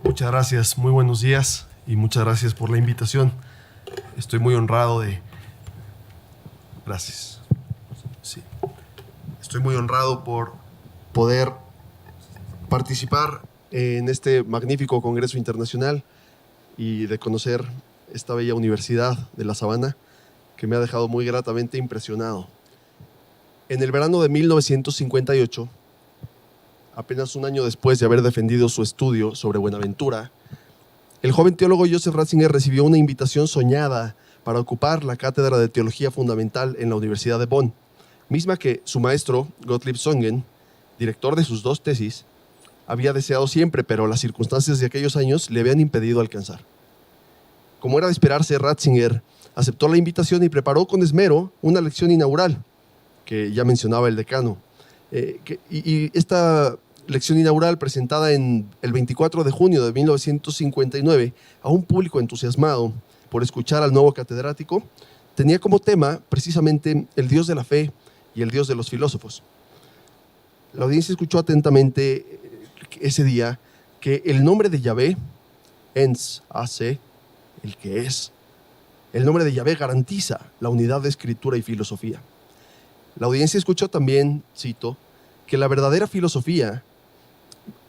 Muchas gracias, muy buenos días y muchas gracias por la invitación. Estoy muy honrado de... Gracias. Sí. Estoy muy honrado por poder participar en este magnífico Congreso Internacional y de conocer esta bella Universidad de La Sabana que me ha dejado muy gratamente impresionado. En el verano de 1958, apenas un año después de haber defendido su estudio sobre Buenaventura, el joven teólogo Joseph Ratzinger recibió una invitación soñada para ocupar la cátedra de Teología Fundamental en la Universidad de Bonn, misma que su maestro, Gottlieb Songen, director de sus dos tesis, había deseado siempre, pero las circunstancias de aquellos años le habían impedido alcanzar. Como era de esperarse, Ratzinger aceptó la invitación y preparó con esmero una lección inaugural, que ya mencionaba el decano. Esta lección inaugural, presentada en el 24 de junio de 1959 a un público entusiasmado por escuchar al nuevo catedrático, tenía como tema precisamente el Dios de la fe y el Dios de los filósofos. La audiencia escuchó atentamente ese día que el nombre de Yahvé, Ens, AC, el que es, el nombre de Yahvé garantiza la unidad de escritura y filosofía. La audiencia escuchó también, cito, que la verdadera filosofía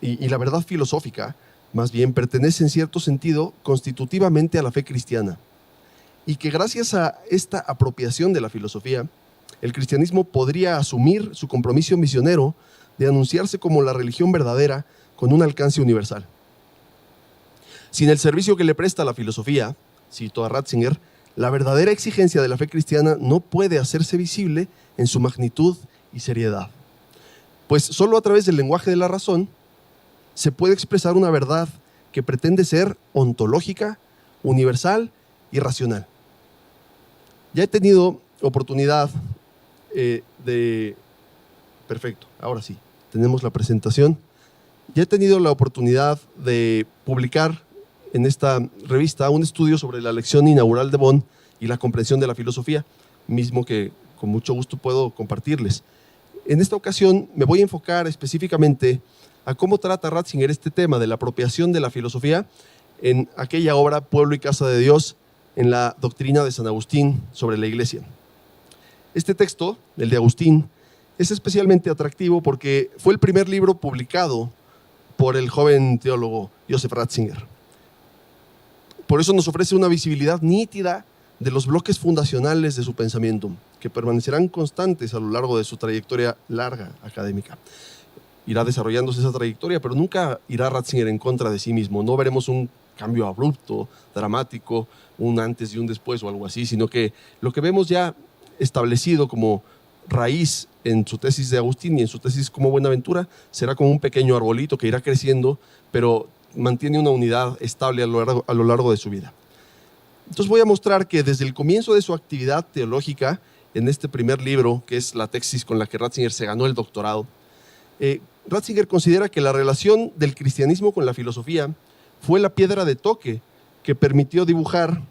y la verdad filosófica, más bien, pertenece en cierto sentido constitutivamente a la fe cristiana, y que gracias a esta apropiación de la filosofía, el cristianismo podría asumir su compromiso misionero de anunciarse como la religión verdadera con un alcance universal. Sin el servicio que le presta la filosofía, cito a Ratzinger, la verdadera exigencia de la fe cristiana no puede hacerse visible en su magnitud y seriedad. Pues solo a través del lenguaje de la razón se puede expresar una verdad que pretende ser ontológica, universal y racional. Ya he tenido oportunidad Perfecto, ahora sí, tenemos la presentación. Ya he tenido la oportunidad de publicar en esta revista un estudio sobre la lección inaugural de Bonn y la comprensión de la filosofía, mismo que con mucho gusto puedo compartirles. En esta ocasión me voy a enfocar específicamente a cómo trata Ratzinger este tema de la apropiación de la filosofía en aquella obra Pueblo y Casa de Dios, en la doctrina de San Agustín sobre la Iglesia. Este texto, el de Agustín, es especialmente atractivo porque fue el primer libro publicado por el joven teólogo Joseph Ratzinger. Por eso nos ofrece una visibilidad nítida de los bloques fundacionales de su pensamiento, que permanecerán constantes a lo largo de su trayectoria larga académica. Irá desarrollándose esa trayectoria, pero nunca irá Ratzinger en contra de sí mismo. No veremos un cambio abrupto, dramático, un antes y un después o algo así, sino que lo que vemos ya establecido como raíz en su tesis de Agustín y en su tesis como Buenaventura será como un pequeño arbolito que irá creciendo, pero mantiene una unidad estable a lo largo de su vida. Entonces voy a mostrar que desde el comienzo de su actividad teológica, en este primer libro, que es la tesis con la que Ratzinger se ganó el doctorado, Ratzinger considera que la relación del cristianismo con la filosofía fue la piedra de toque que permitió dibujar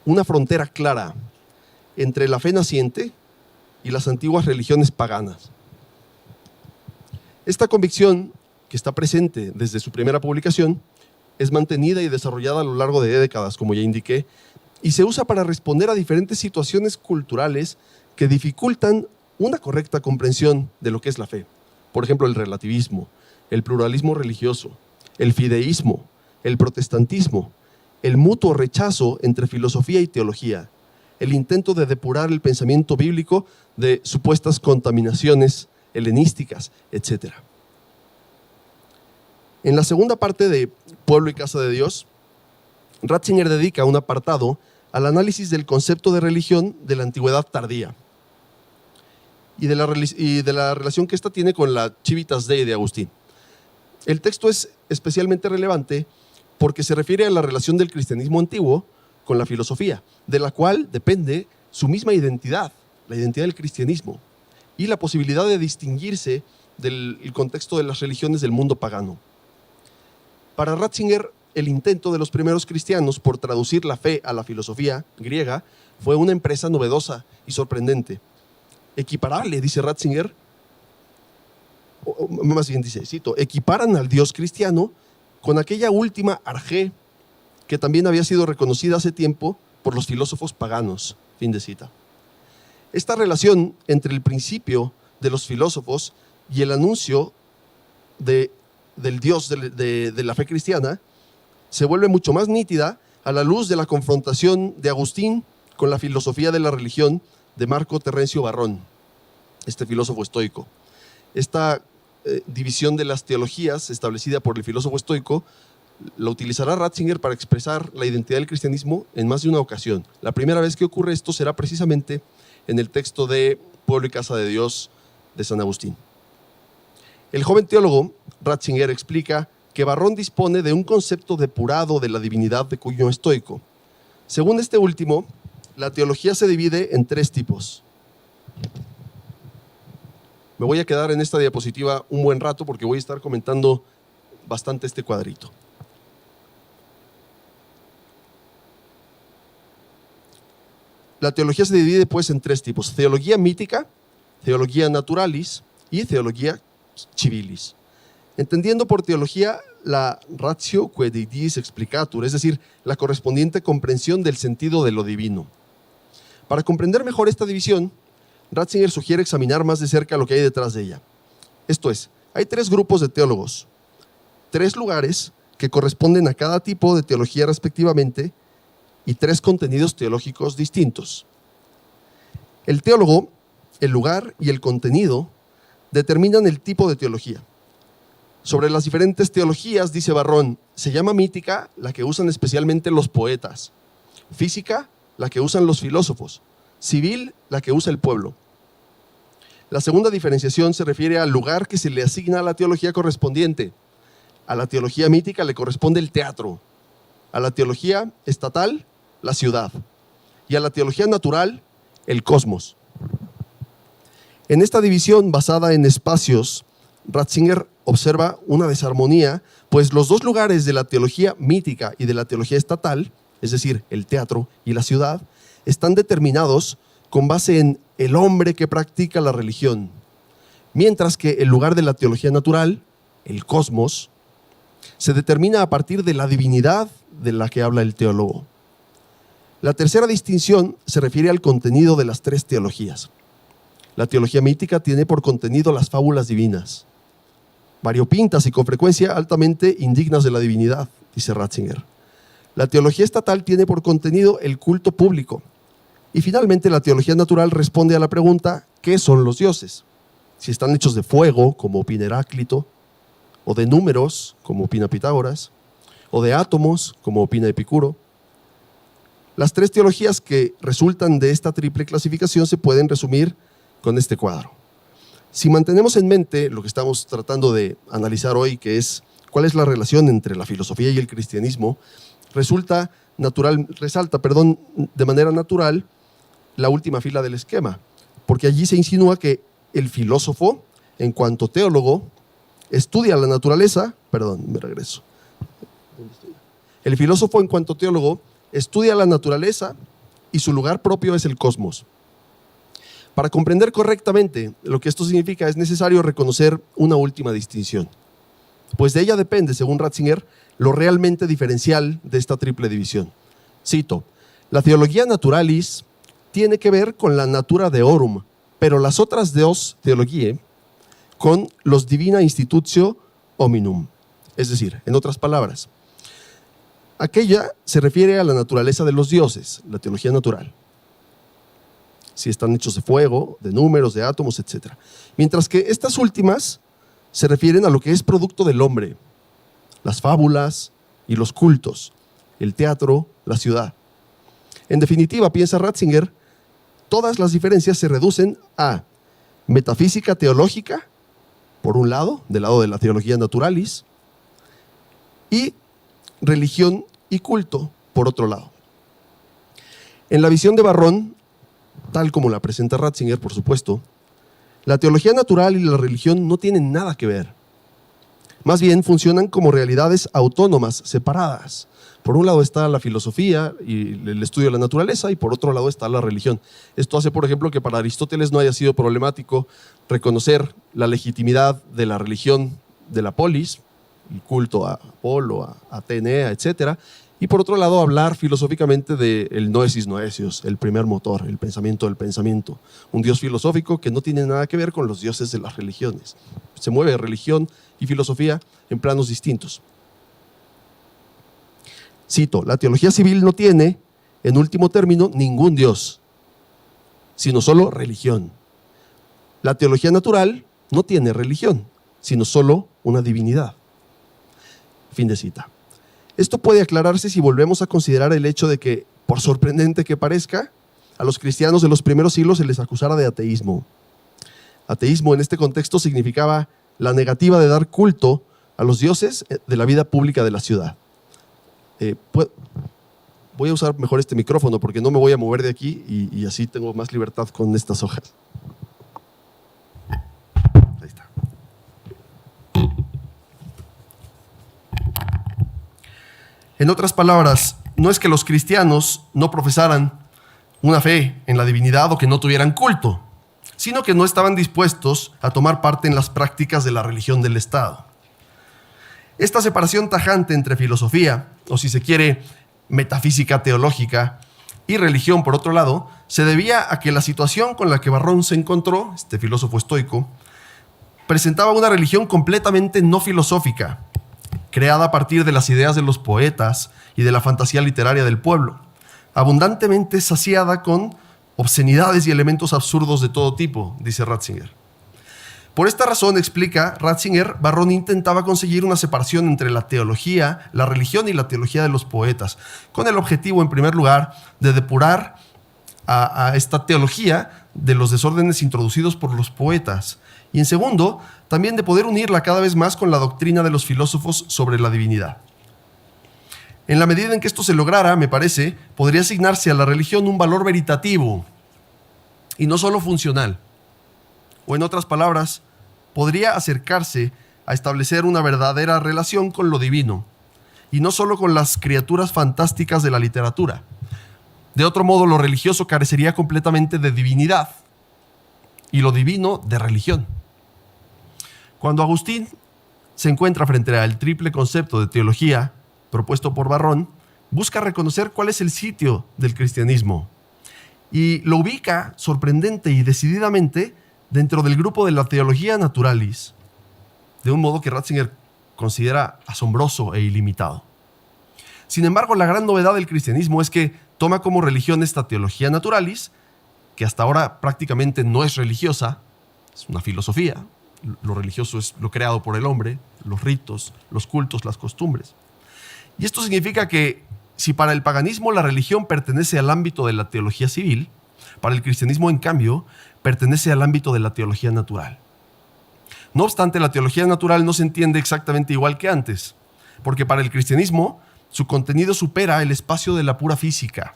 una frontera clara entre la fe naciente y las antiguas religiones paganas. Esta convicción, que está presente desde su primera publicación, es mantenida y desarrollada a lo largo de décadas, como ya indiqué, y se usa para responder a diferentes situaciones culturales que dificultan una correcta comprensión de lo que es la fe. Por ejemplo, el relativismo, el pluralismo religioso, el fideísmo, el protestantismo, el mutuo rechazo entre filosofía y teología, el intento de depurar el pensamiento bíblico de supuestas contaminaciones helenísticas, etc. En la segunda parte de Pueblo y Casa de Dios, Ratzinger dedica un apartado al análisis del concepto de religión de la antigüedad tardía y de la relación que ésta tiene con la Civitas Dei de Agustín. El texto es especialmente relevante porque se refiere a la relación del cristianismo antiguo con la filosofía, de la cual depende su misma identidad, la identidad del cristianismo, y la posibilidad de distinguirse del contexto de las religiones del mundo pagano. Para Ratzinger, el intento de los primeros cristianos por traducir la fe a la filosofía griega fue una empresa novedosa y sorprendente. Equiparable, dice Ratzinger, o más bien dice, cito, equiparan al Dios cristiano con aquella última arjé que también había sido reconocida hace tiempo por los filósofos paganos. Fin de cita. Esta relación entre el principio de los filósofos y el anuncio del Dios de la fe cristiana se vuelve mucho más nítida a la luz de la confrontación de Agustín con la filosofía de la religión de Marco Terrencio Varrón, este filósofo estoico. Esta división de las teologías establecida por el filósofo estoico la utilizará Ratzinger para expresar la identidad del cristianismo en más de una ocasión. La primera vez que ocurre esto será precisamente en el texto de Pueblo y Casa de Dios de San Agustín. El joven teólogo Ratzinger explica que Varrón dispone de un concepto depurado de la divinidad de cuño estoico. Según este último, la teología se divide en tres tipos. Me voy a quedar en esta diapositiva un buen rato porque voy a estar comentando bastante este cuadrito. La teología se divide pues en tres tipos: teología mítica, teología naturalis y teología civilis. Entendiendo por teología la ratio quae Deis explicatur, es decir, la correspondiente comprensión del sentido de lo divino. Para comprender mejor esta división, Ratzinger sugiere examinar más de cerca lo que hay detrás de ella. Esto es, hay tres grupos de teólogos, tres lugares que corresponden a cada tipo de teología respectivamente y tres contenidos teológicos distintos. El teólogo, el lugar y el contenido determinan el tipo de teología. Sobre las diferentes teologías, dice Varrón, se llama mítica la que usan especialmente los poetas, física la que usan los filósofos, civil la que usa el pueblo. La segunda diferenciación se refiere al lugar que se le asigna a la teología correspondiente. A la teología mítica le corresponde el teatro, a la teología estatal, la ciudad, y a la teología natural, el cosmos. En esta división basada en espacios, Ratzinger observa una desarmonía, pues los dos lugares de la teología mítica y de la teología estatal, es decir, el teatro y la ciudad, están determinados con base en el hombre que practica la religión, mientras que el lugar de la teología natural, el cosmos, se determina a partir de la divinidad de la que habla el teólogo. La tercera distinción se refiere al contenido de las tres teologías. La teología mítica tiene por contenido las fábulas divinas, variopintas y con frecuencia altamente indignas de la divinidad, dice Ratzinger. La teología estatal tiene por contenido el culto público. Y finalmente la teología natural responde a la pregunta, ¿qué son los dioses? Si están hechos de fuego, como opina Heráclito, o de números, como opina Pitágoras, o de átomos, como opina Epicuro. Las tres teologías que resultan de esta triple clasificación se pueden resumir con este cuadro. Si mantenemos en mente lo que estamos tratando de analizar hoy, que es cuál es la relación entre la filosofía y el cristianismo, resalta de manera natural la última fila del esquema, porque allí se insinúa que el filósofo, en cuanto teólogo, estudia la naturaleza, El filósofo, en cuanto teólogo, estudia la naturaleza y su lugar propio es el cosmos. Para comprender correctamente lo que esto significa es necesario reconocer una última distinción, pues de ella depende, según Ratzinger, lo realmente diferencial de esta triple división. Cito, la teología naturalis tiene que ver con la natura deorum, pero las otras dos teologiae con los divina institutio hominum. Es decir, en otras palabras, aquella se refiere a la naturaleza de los dioses, la teología natural. Si están hechos de fuego, de números, de átomos, etc. Mientras que estas últimas se refieren a lo que es producto del hombre, las fábulas y los cultos, el teatro, la ciudad. En definitiva, piensa Ratzinger, todas las diferencias se reducen a metafísica teológica, por un lado, del lado de la teología naturalis, y religión y culto, por otro lado. En la visión de Varrón, tal como la presenta Ratzinger, por supuesto, la teología natural y la religión no tienen nada que ver. Más bien funcionan como realidades autónomas, separadas, Por un lado está la filosofía y el estudio de la naturaleza, y por otro lado está la religión. Esto hace, por ejemplo, que para Aristóteles no haya sido problemático reconocer la legitimidad de la religión de la polis, el culto a Apolo, a Atenea, etc. Y por otro lado, hablar filosóficamente del noesis noesios, el primer motor, el pensamiento del pensamiento. Un dios filosófico que no tiene nada que ver con los dioses de las religiones. Se mueve religión y filosofía en planos distintos. Cito, la teología civil no tiene, en último término, ningún dios, sino solo religión. La teología natural no tiene religión, sino solo una divinidad. Fin de cita. Esto puede aclararse si volvemos a considerar el hecho de que, por sorprendente que parezca, a los cristianos de los primeros siglos se les acusara de ateísmo. Ateísmo en este contexto significaba la negativa de dar culto a los dioses de la vida pública de la ciudad. Voy a usar mejor este micrófono porque no me voy a mover de aquí y así tengo más libertad con estas hojas. Ahí está. En otras palabras, no es que los cristianos no profesaran una fe en la divinidad o que no tuvieran culto, sino que no estaban dispuestos a tomar parte en las prácticas de la religión del Estado. Esta separación tajante entre filosofía, o si se quiere, metafísica teológica, y religión, por otro lado, se debía a que la situación con la que Varrón se encontró, este filósofo estoico, presentaba una religión completamente no filosófica, creada a partir de las ideas de los poetas y de la fantasía literaria del pueblo, abundantemente saciada con obscenidades y elementos absurdos de todo tipo, dice Ratzinger. Por esta razón, explica Ratzinger, Varrón intentaba conseguir una separación entre la teología, la religión y la teología de los poetas, con el objetivo, en primer lugar, de depurar a esta teología de los desórdenes introducidos por los poetas, y en segundo, también de poder unirla cada vez más con la doctrina de los filósofos sobre la divinidad. En la medida en que esto se lograra, me parece, podría asignarse a la religión un valor veritativo y no solo funcional. O en otras palabras, podría acercarse a establecer una verdadera relación con lo divino, y no solo con las criaturas fantásticas de la literatura. De otro modo, lo religioso carecería completamente de divinidad, y lo divino de religión. Cuando Agustín se encuentra frente al triple concepto de teología propuesto por Varrón, busca reconocer cuál es el sitio del cristianismo, y lo ubica sorprendente y decididamente dentro del grupo de la teología naturalis, de un modo que Ratzinger considera asombroso e ilimitado. Sin embargo, la gran novedad del cristianismo es que toma como religión esta teología naturalis, que hasta ahora prácticamente no es religiosa, es una filosofía. Lo religioso es lo creado por el hombre, los ritos, los cultos, las costumbres. Y esto significa que si para el paganismo la religión pertenece al ámbito de la teología civil, para el cristianismo, en cambio, pertenece al ámbito de la teología natural. No obstante, la teología natural no se entiende exactamente igual que antes, porque para el cristianismo su contenido supera el espacio de la pura física.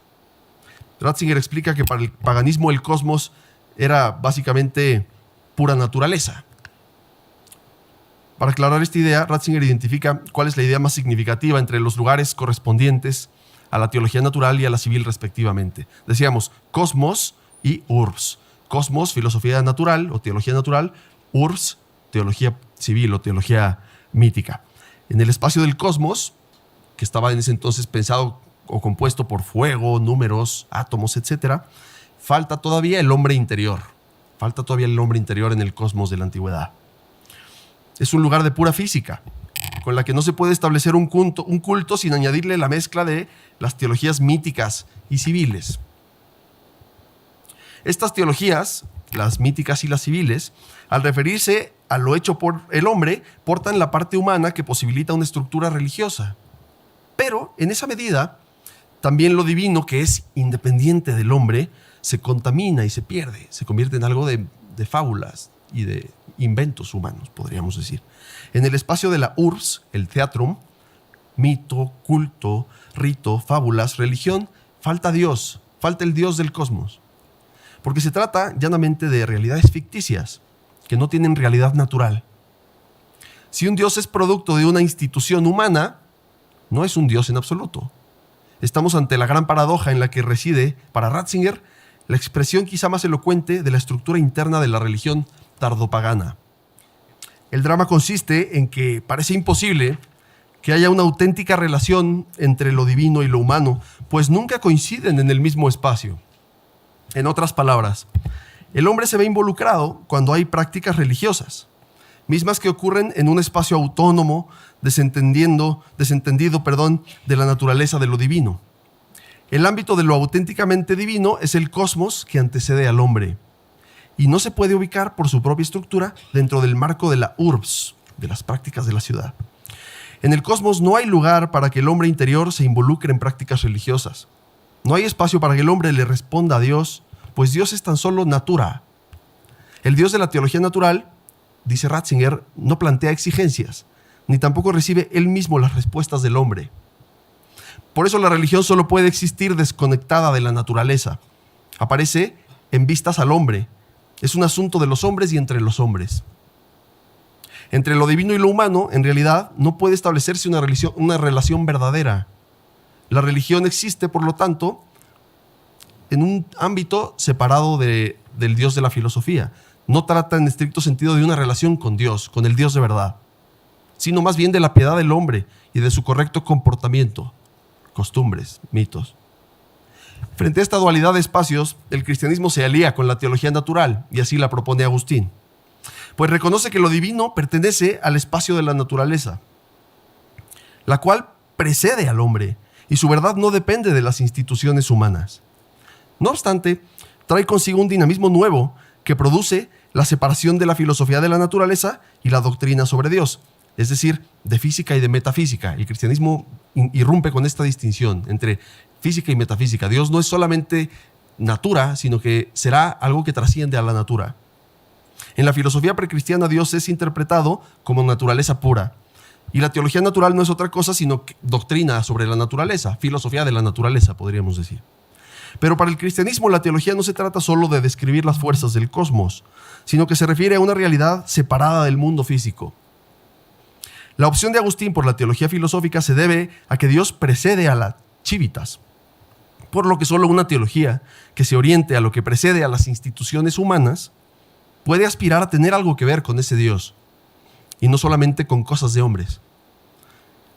Ratzinger explica que para el paganismo el cosmos era básicamente pura naturaleza. Para aclarar esta idea, Ratzinger identifica cuál es la idea más significativa entre los lugares correspondientes a la teología natural y a la civil respectivamente. Decíamos cosmos y urbs. Cosmos, filosofía natural o teología natural; urbs, teología civil o teología mítica. En el espacio del cosmos, que estaba en ese entonces pensado o compuesto por fuego, números, átomos, etc., falta todavía el hombre interior. Falta todavía el hombre interior en el cosmos de la antigüedad. Es un lugar de pura física, con la que no se puede establecer un culto sin añadirle la mezcla de las teologías míticas y civiles. Estas teologías, las míticas y las civiles, al referirse a lo hecho por el hombre, portan la parte humana que posibilita una estructura religiosa. Pero, en esa medida, también lo divino, que es independiente del hombre, se contamina y se pierde, se convierte en algo de fábulas y de inventos humanos, podríamos decir. En el espacio de la urbs, el teatrum, mito, culto, rito, fábulas, religión, falta Dios, falta el Dios del cosmos. Porque se trata llanamente de realidades ficticias que no tienen realidad natural. Si un Dios es producto de una institución humana, no es un Dios en absoluto. Estamos ante la gran paradoja en la que reside, para Ratzinger, la expresión quizá más elocuente de la estructura interna de la religión tardopagana. El drama consiste en que parece imposible que haya una auténtica relación entre lo divino y lo humano, pues nunca coinciden en el mismo espacio. En otras palabras, el hombre se ve involucrado cuando hay prácticas religiosas, mismas que ocurren en un espacio autónomo, desentendido de la naturaleza de lo divino. El ámbito de lo auténticamente divino es el cosmos que antecede al hombre, y no se puede ubicar por su propia estructura dentro del marco de la urbs, de las prácticas de la ciudad. En el cosmos no hay lugar para que el hombre interior se involucre en prácticas religiosas. No hay espacio para que el hombre le responda a Dios, pues Dios es tan solo natura. El Dios de la teología natural, dice Ratzinger, no plantea exigencias, ni tampoco recibe él mismo las respuestas del hombre. Por eso la religión solo puede existir desconectada de la naturaleza. Aparece en vistas al hombre. Es un asunto de los hombres y entre los hombres. Entre lo divino y lo humano, en realidad, no puede establecerse una relación verdadera. La religión existe, por lo tanto, en un ámbito separado del Dios de la filosofía. No trata en estricto sentido de una relación con Dios, con el Dios de verdad, sino más bien de la piedad del hombre y de su correcto comportamiento, costumbres, mitos. Frente a esta dualidad de espacios, el cristianismo se alía con la teología natural, y así la propone Agustín, pues reconoce que lo divino pertenece al espacio de la naturaleza, la cual precede al hombre, y su verdad no depende de las instituciones humanas. No obstante, trae consigo un dinamismo nuevo que produce la separación de la filosofía de la naturaleza y la doctrina sobre Dios, es decir, de física y de metafísica. El cristianismo irrumpe con esta distinción entre física y metafísica. Dios no es solamente natura, sino que será algo que trasciende a la natura. En la filosofía precristiana, Dios es interpretado como naturaleza pura. Y la teología natural no es otra cosa sino doctrina sobre la naturaleza, filosofía de la naturaleza, podríamos decir. Pero para el cristianismo, la teología no se trata solo de describir las fuerzas del cosmos, sino que se refiere a una realidad separada del mundo físico. La opción de Agustín por la teología filosófica se debe a que Dios precede a la civitas, por lo que solo una teología que se oriente a lo que precede a las instituciones humanas puede aspirar a tener algo que ver con ese Dios, y no solamente con cosas de hombres.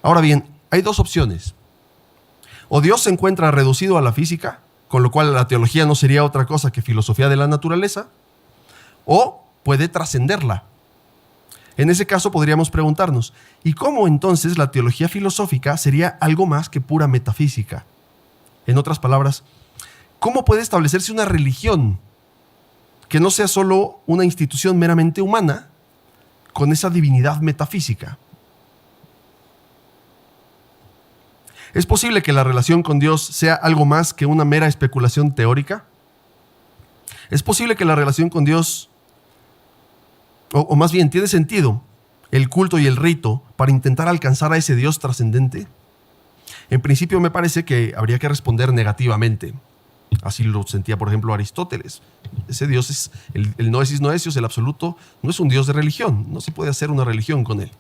Ahora bien, hay dos opciones. O Dios se encuentra reducido a la física, con lo cual la teología no sería otra cosa que filosofía de la naturaleza, o puede trascenderla. En ese caso podríamos preguntarnos, ¿y cómo entonces la teología filosófica sería algo más que pura metafísica? En otras palabras, ¿cómo puede establecerse una religión que no sea solo una institución meramente humana con esa divinidad metafísica? ¿Es posible que la relación con Dios sea algo más que una mera especulación teórica? ¿Es posible que la relación con Dios, o más bien, tiene sentido el culto y el rito para intentar alcanzar a ese Dios trascendente? En principio me parece que habría que responder negativamente. Así lo sentía, por ejemplo, Aristóteles. Ese Dios es el noesis noesios, el absoluto, no es un Dios de religión. No se puede hacer una religión con él.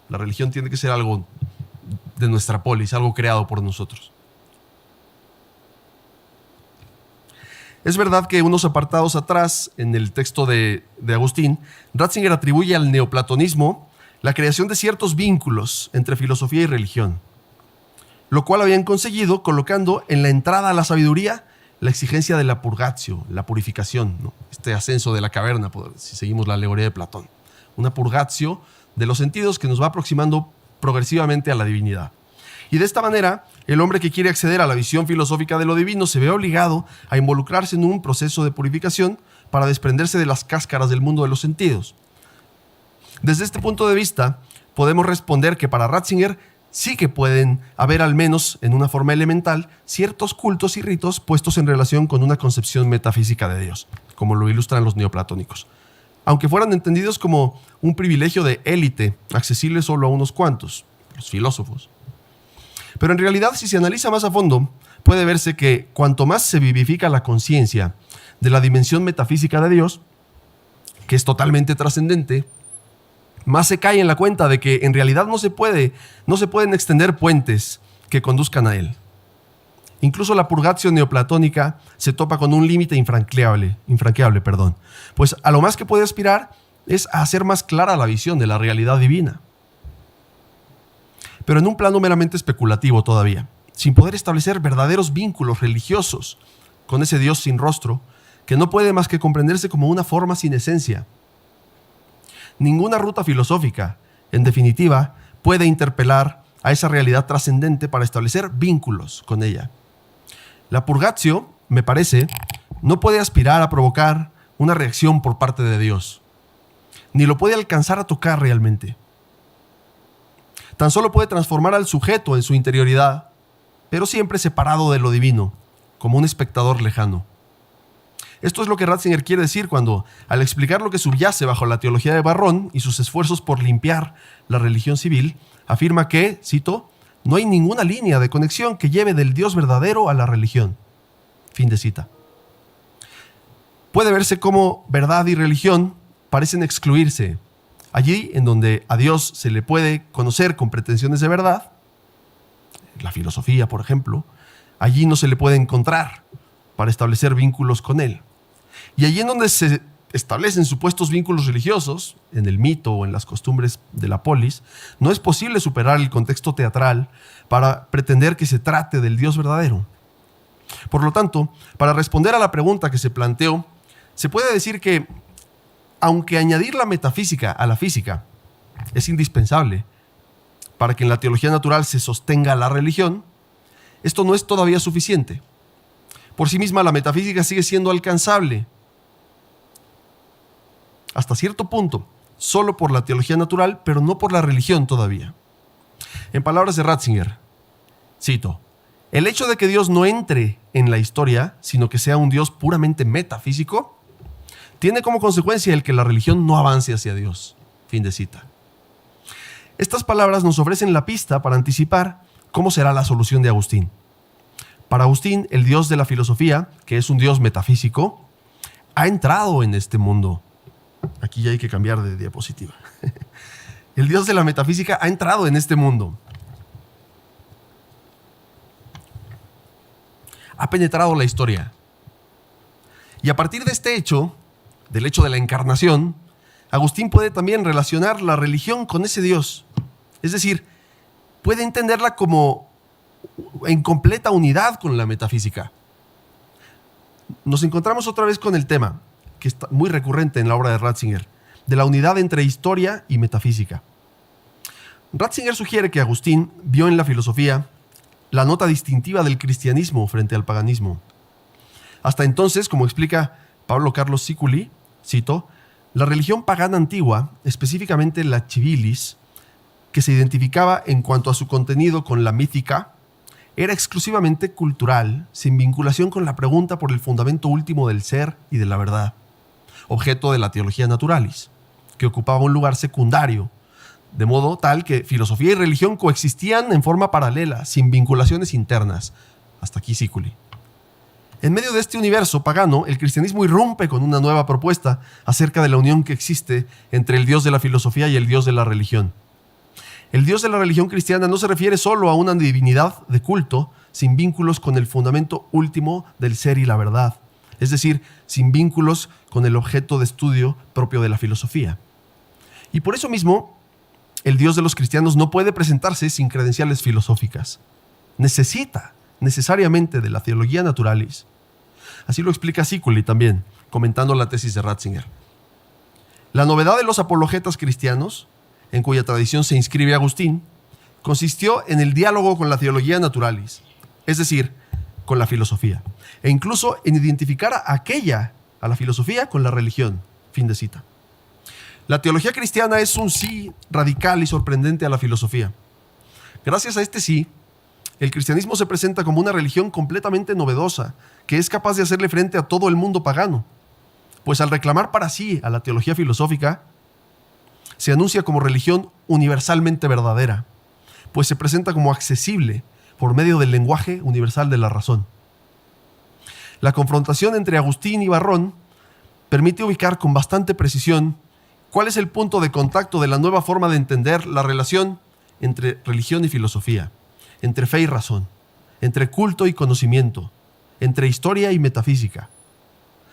La religión tiene que ser algo de nuestra polis, algo creado por nosotros. Es verdad que unos apartados atrás, en el texto de Agustín, Ratzinger atribuye al neoplatonismo la creación de ciertos vínculos entre filosofía y religión, lo cual habían conseguido colocando en la entrada a la sabiduría la exigencia de la purgatio, la purificación, ¿no? Este ascenso de la caverna, si seguimos la alegoría de Platón. Una purgatio de los sentidos que nos va aproximando progresivamente a la divinidad. Y de esta manera, el hombre que quiere acceder a la visión filosófica de lo divino se ve obligado a involucrarse en un proceso de purificación para desprenderse de las cáscaras del mundo de los sentidos. Desde este punto de vista, podemos responder que para Ratzinger sí que pueden haber, al menos en una forma elemental, ciertos cultos y ritos puestos en relación con una concepción metafísica de Dios, como lo ilustran los neoplatónicos, aunque fueran entendidos como un privilegio de élite, accesible solo a unos cuantos, los filósofos. Pero en realidad, si se analiza más a fondo, puede verse que cuanto más se vivifica la conciencia de la dimensión metafísica de Dios, que es totalmente trascendente, más se cae en la cuenta de que en realidad no se pueden extender puentes que conduzcan a él. Incluso la purgatio neoplatónica se topa con un límite infranqueable, pues a lo más que puede aspirar es a hacer más clara la visión de la realidad divina. Pero en un plano meramente especulativo todavía, sin poder establecer verdaderos vínculos religiosos con ese Dios sin rostro, que no puede más que comprenderse como una forma sin esencia. Ninguna ruta filosófica, en definitiva, puede interpelar a esa realidad trascendente para establecer vínculos con ella. La purgatio, me parece, no puede aspirar a provocar una reacción por parte de Dios, ni lo puede alcanzar a tocar realmente. Tan solo puede transformar al sujeto en su interioridad, pero siempre separado de lo divino, como un espectador lejano. Esto es lo que Ratzinger quiere decir cuando, al explicar lo que subyace bajo la teología de Varrón y sus esfuerzos por limpiar la religión civil, afirma que, cito, no hay ninguna línea de conexión que lleve del Dios verdadero a la religión. Fin de cita. Puede verse cómo verdad y religión parecen excluirse. Allí en donde a Dios se le puede conocer con pretensiones de verdad, la filosofía, por ejemplo, allí no se le puede encontrar para establecer vínculos con él. Y allí en donde se establecen supuestos vínculos religiosos, en el mito o en las costumbres de la polis, no es posible superar el contexto teatral para pretender que se trate del Dios verdadero. Por lo tanto, para responder a la pregunta que se planteó, se puede decir que, aunque añadir la metafísica a la física es indispensable para que en la teología natural se sostenga la religión, esto no es todavía suficiente. Por sí misma, la metafísica sigue siendo alcanzable hasta cierto punto, solo por la teología natural, pero no por la religión todavía. En palabras de Ratzinger, cito, el hecho de que Dios no entre en la historia, sino que sea un Dios puramente metafísico, tiene como consecuencia el que la religión no avance hacia Dios. Fin de cita. Estas palabras nos ofrecen la pista para anticipar cómo será la solución de Agustín. Para Agustín, el Dios de la filosofía, que es un Dios metafísico, ha entrado en este mundo. Aquí ya hay que cambiar de diapositiva. El Dios de la metafísica ha entrado en este mundo. Ha penetrado la historia. Y a partir de este hecho, del hecho de la encarnación, Agustín puede también relacionar la religión con ese Dios. Es decir, puede entenderla como en completa unidad con la metafísica. Nos encontramos otra vez con el tema, que está muy recurrente en la obra de Ratzinger, de la unidad entre historia y metafísica. Ratzinger sugiere que Agustín vio en la filosofía la nota distintiva del cristianismo frente al paganismo. Hasta entonces, como explica Pablo Carlos Siculi, cito, la religión pagana antigua, específicamente la civilis, que se identificaba en cuanto a su contenido con la mítica, era exclusivamente cultural, sin vinculación con la pregunta por el fundamento último del ser y de la verdad, objeto de la teología naturalis, que ocupaba un lugar secundario, de modo tal que filosofía y religión coexistían en forma paralela, sin vinculaciones internas. Hasta aquí Siculi. En medio de este universo pagano, el cristianismo irrumpe con una nueva propuesta acerca de la unión que existe entre el Dios de la filosofía y el Dios de la religión. El Dios de la religión cristiana no se refiere solo a una divinidad de culto sin vínculos con el fundamento último del ser y la verdad, es decir, sin vínculos con el objeto de estudio propio de la filosofía. Y por eso mismo, el Dios de los cristianos no puede presentarse sin credenciales filosóficas. Necesita necesariamente de la teología naturalis. Así lo explica Siculi también, comentando la tesis de Ratzinger. La novedad de los apologetas cristianos, en cuya tradición se inscribe Agustín, consistió en el diálogo con la teología naturalis, es decir, con la filosofía, e incluso en identificar a la filosofía con la religión. Fin de cita. La teología cristiana es un sí radical y sorprendente a la filosofía. Gracias a este sí, el cristianismo se presenta como una religión completamente novedosa, que es capaz de hacerle frente a todo el mundo pagano, pues al reclamar para sí a la teología filosófica, se anuncia como religión universalmente verdadera, pues se presenta como accesible por medio del lenguaje universal de la razón. La confrontación entre Agustín y Varrón permite ubicar con bastante precisión ¿Cuál es el punto de contacto de la nueva forma de entender la relación entre religión y filosofía, entre fe y razón, entre culto y conocimiento, entre historia y metafísica?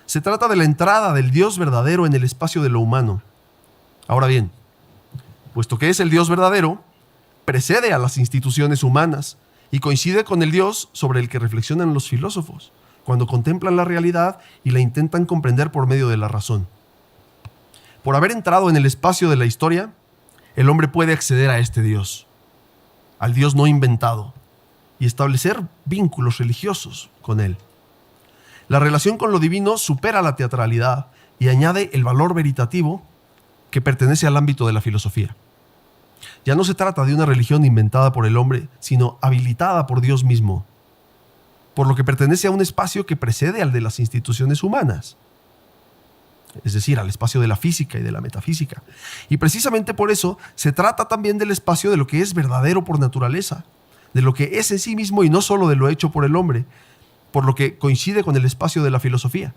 Se trata de la entrada del Dios verdadero en el espacio de lo humano. Ahora bien, puesto que es el Dios verdadero, precede a las instituciones humanas y coincide con el Dios sobre el que reflexionan los filósofos, cuando contemplan la realidad y la intentan comprender por medio de la razón. Por haber entrado en el espacio de la historia, el hombre puede acceder a este Dios, al Dios no inventado, y establecer vínculos religiosos con él. La relación con lo divino supera la teatralidad y añade el valor veritativo que pertenece al ámbito de la filosofía. Ya no se trata de una religión inventada por el hombre, sino habilitada por Dios mismo, por lo que pertenece a un espacio que precede al de las instituciones humanas, es decir, al espacio de la física y de la metafísica. Y precisamente por eso se trata también del espacio de lo que es verdadero por naturaleza, de lo que es en sí mismo y no solo de lo hecho por el hombre, por lo que coincide con el espacio de la filosofía.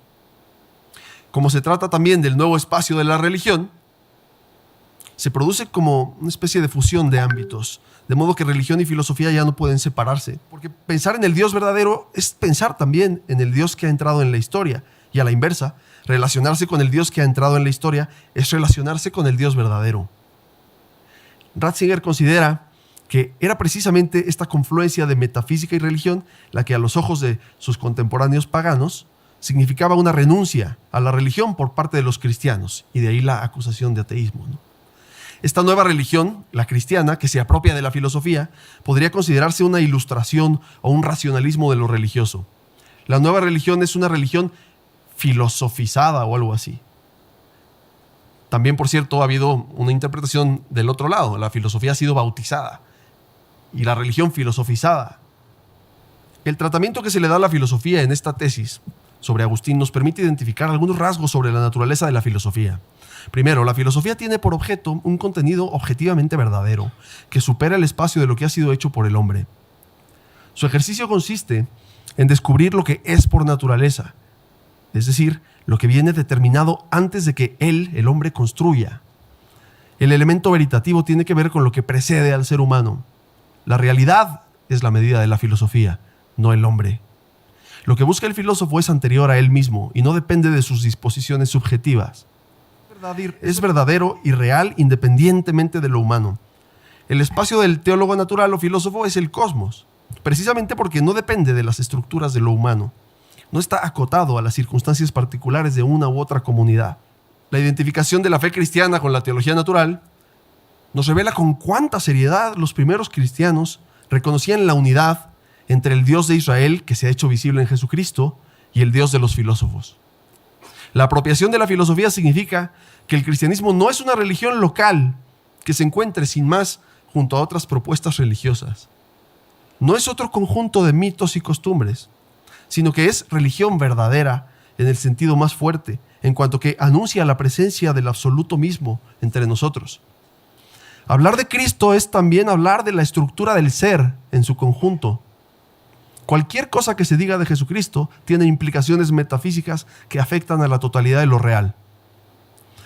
Como se trata también del nuevo espacio de la religión, se produce como una especie de fusión de ámbitos, de modo que religión y filosofía ya no pueden separarse, porque pensar en el Dios verdadero es pensar también en el Dios que ha entrado en la historia, y a la inversa, relacionarse con el Dios que ha entrado en la historia es relacionarse con el Dios verdadero. Ratzinger considera que era precisamente esta confluencia de metafísica y religión la que a los ojos de sus contemporáneos paganos significaba una renuncia a la religión por parte de los cristianos, y de ahí la acusación de ateísmo, ¿no? Esta nueva religión, la cristiana, que se apropia de la filosofía, podría considerarse una ilustración o un racionalismo de lo religioso. La nueva religión es una religión filosofizada o algo así. También, por cierto, ha habido una interpretación del otro lado. La filosofía ha sido bautizada y la religión filosofizada. El tratamiento que se le da a la filosofía en esta tesis sobre Agustín nos permite identificar algunos rasgos sobre la naturaleza de la filosofía. Primero, la filosofía tiene por objeto un contenido objetivamente verdadero, que supera el espacio de lo que ha sido hecho por el hombre. Su ejercicio consiste en descubrir lo que es por naturaleza, es decir, lo que viene determinado antes de que él, el hombre, construya. El elemento veritativo tiene que ver con lo que precede al ser humano. La realidad es la medida de la filosofía, no el hombre. Lo que busca el filósofo es anterior a él mismo y no depende de sus disposiciones subjetivas. Es verdadero y real independientemente de lo humano. El espacio del teólogo natural o filósofo es el cosmos, precisamente porque no depende de las estructuras de lo humano. No está acotado a las circunstancias particulares de una u otra comunidad. La identificación de la fe cristiana con la teología natural nos revela con cuánta seriedad los primeros cristianos reconocían la unidad entre el Dios de Israel, que se ha hecho visible en Jesucristo, y el Dios de los filósofos. La apropiación de la filosofía significa que el cristianismo no es una religión local que se encuentre sin más junto a otras propuestas religiosas. No es otro conjunto de mitos y costumbres, sino que es religión verdadera en el sentido más fuerte, en cuanto que anuncia la presencia del absoluto mismo entre nosotros. Hablar de Cristo es también hablar de la estructura del ser en su conjunto. Cualquier cosa que se diga de Jesucristo tiene implicaciones metafísicas que afectan a la totalidad de lo real.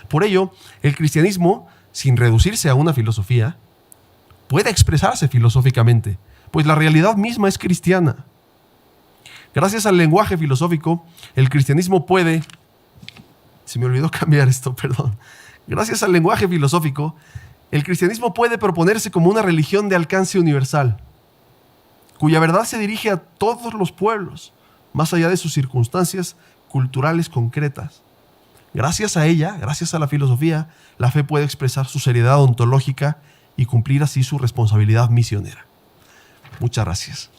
Por ello, el cristianismo, sin reducirse a una filosofía, puede expresarse filosóficamente, pues la realidad misma es cristiana. Gracias al lenguaje filosófico, el cristianismo puede... Se me olvidó cambiar esto, perdón. Gracias al lenguaje filosófico, el cristianismo puede proponerse como una religión de alcance universal, cuya verdad se dirige a todos los pueblos, más allá de sus circunstancias culturales concretas. Gracias a ella, gracias a la filosofía, la fe puede expresar su seriedad ontológica y cumplir así su responsabilidad misionera. Muchas gracias.